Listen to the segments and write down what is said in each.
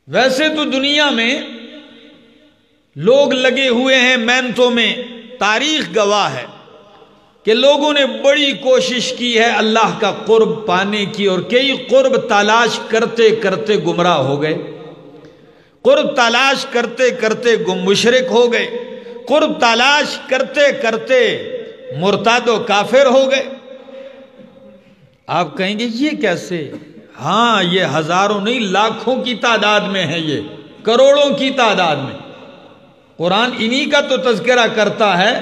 ویسے تو دنیا میں لوگ لگے ہوئے ہیں محنتوں میں، تاریخ گواہ ہے کہ لوگوں نے بڑی کوشش کی ہے اللہ کا قرب پانے کی، اور کئی قرب تلاش کرتے کرتے گمراہ ہو گئے، قرب تلاش کرتے کرتے مشرک ہو گئے، قرب تلاش کرتے کرتے مرتد و کافر ہو گئے۔ آپ کہیں گے یہ کیسے؟ ہاں، یہ ہزاروں نہیں لاکھوں کی تعداد میں ہے، یہ کروڑوں کی تعداد میں۔ قرآن انہی کا تو تذکرہ کرتا ہے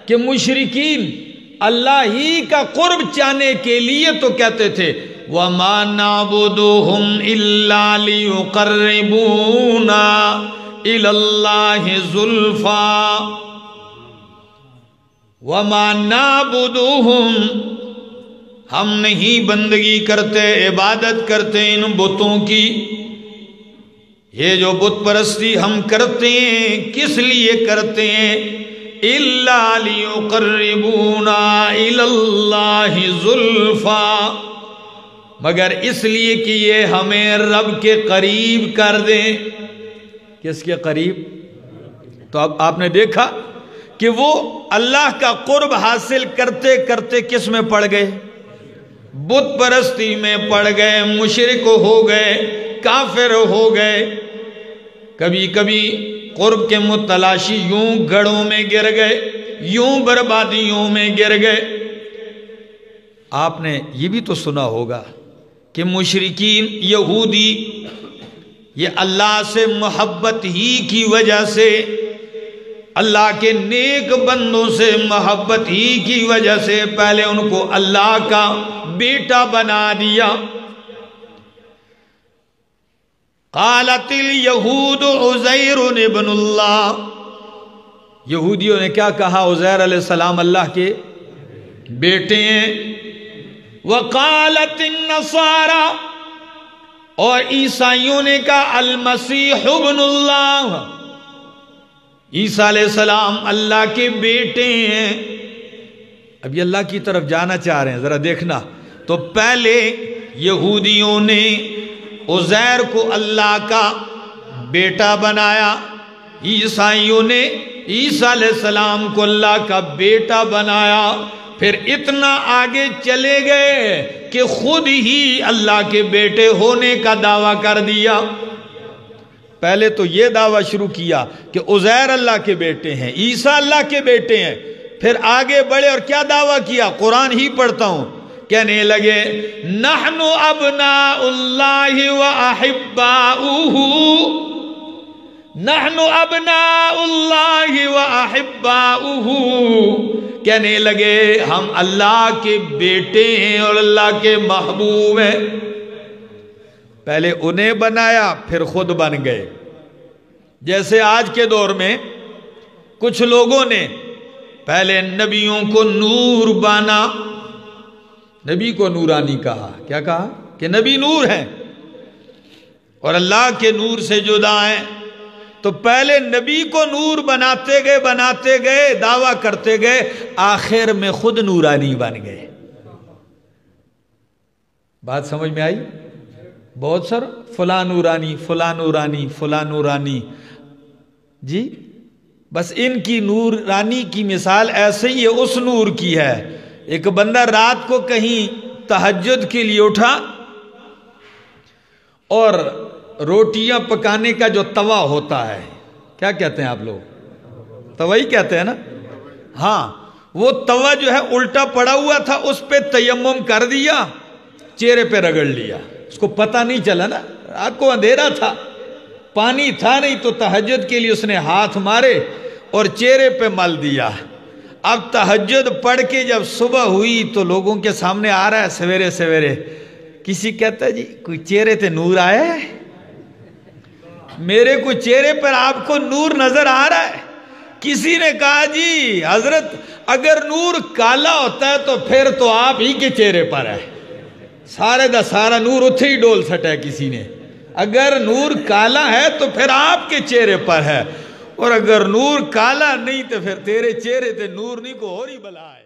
کہ مشرکین اللہ ہی کا قرب چاہنے کے لیے تو کہتے تھے وَمَا نَعْبُدُهُمْ إِلَّا لِيُقَرِّبُونَا إِلَى اللَّهِ زُلْفَىٰ وَمَا نَعْبُدُهُمْ، ہم نہیں بندگی کرتے، عبادت کرتے ان بتوں کی، یہ جو بت پرستی ہم کرتے ہیں کس لیے کرتے ہیں؟ إِلَّا لِيُقَرِّبُونَا إِلَى اللَّهِ زُلْفَىٰ، مگر اس لیے کہ یہ ہمیں رب کے قریب کر دیں۔ کس کے قریب؟ تو اب آپ نے دیکھا کہ وہ اللہ کا قرب حاصل کرتے کرتے کس میں پڑ گئے؟ بت پرستی میں پڑ گئے، مشرک ہو گئے، کافر ہو گئے۔ کبھی کبھی قرب کے متلاشی یوں گڑھوں میں گر گئے، یوں بربادیوں میں گر گئے۔ آپ نے یہ بھی تو سنا ہوگا کہ مشرکین یہودی یہ اللہ سے محبت ہی کی وجہ سے، اللہ کے نیک بندوں سے محبت ہی کی وجہ سے پہلے ان کو اللہ کا بیٹا بنا دیا۔ قالت الیہود عزیر ابن اللہ، یہودیوں نے کیا کہا؟ عزیر علیہ السلام اللہ کے بیٹے ہیں۔ وقالت النصارى، اور عیسائیوں نے کہا المسیح ابن اللہ، عیسیٰ علیہ السلام اللہ کے بیٹے ہیں۔ اب یہ اللہ کی طرف جانا چاہ رہے ہیں، ذرا دیکھنا۔ تو پہلے یہودیوں نے عزیر کو اللہ کا بیٹا بنایا، عیسائیوں نے عیسیٰ علیہ السلام کو اللہ کا بیٹا بنایا، پھر اتنا آگے چلے گئے کہ خود ہی اللہ کے بیٹے ہونے کا دعویٰ کر دیا۔ پہلے تو یہ دعویٰ شروع کیا کہ عزیر اللہ کے بیٹے ہیں، عیسیٰ اللہ کے بیٹے ہیں، پھر آگے بڑھے اور کیا دعویٰ کیا؟ قرآن ہی پڑھتا ہوں، کہنے لگے نحن ابناء اللہ و احباؤہ، نحن ابناء اللہ و احباؤہ، کہنے لگے ہم اللہ کے بیٹے ہیں اور اللہ کے محبوب ہیں۔ پہلے انہیں بنایا پھر خود بن گئے۔ جیسے آج کے دور میں کچھ لوگوں نے پہلے نبیوں کو نور بانا، نبی کو نورانی کہا۔ کیا کہا؟ کہ نبی نور ہیں اور اللہ کے نور سے جدا ہیں۔ تو پہلے نبی کو نور بناتے گئے دعویٰ کرتے گئے، آخر میں خود نورانی بن گئے۔ بات سمجھ میں آئی؟ بہت سر فلاں نورانی، فلاں نورانی، فلاں نورانی، جی بس ان کی نورانی کی مثال ایسے ہی اس نور کی ہے۔ ایک بندہ رات کو کہیں تہجد کے لیے اٹھا اور روٹیاں پکانے کا جو توا ہوتا ہے، کیا کہتے ہیں آپ لوگ؟ توا ہی کہتے ہیں نا؟ ہاں، وہ توا جو ہے الٹا پڑا ہوا تھا، اس پہ تیمم کر دیا، چہرے پہ رگڑ لیا، اس کو پتہ نہیں چلا نا، رات کو اندھیرا تھا، پانی تھا نہیں، تو تہجد کے لیے اس نے ہاتھ مارے اور چہرے پہ مل دیا۔ اب تہجد پڑھ کے جب صبح ہوئی تو لوگوں کے سامنے آ رہا ہے سویرے سویرے، کسی کہتا ہے جی کوئی چہرے تے نور آیا ہے؟ میرے کو چہرے پر آپ کو نور نظر آ رہا ہے؟ کسی نے کہا جی حضرت اگر نور کالا ہوتا ہے تو پھر تو آپ ہی کے چہرے پر ہے، سارے دا سارا نور اتھے ہی ڈول سٹا ہے کسی نے۔ اگر نور کالا ہے تو پھر آپ کے چہرے پر ہے، اور اگر نور کالا نہیں تو پھر تیرے چہرے تے نور نہیں کو اور ہی بلا ہے۔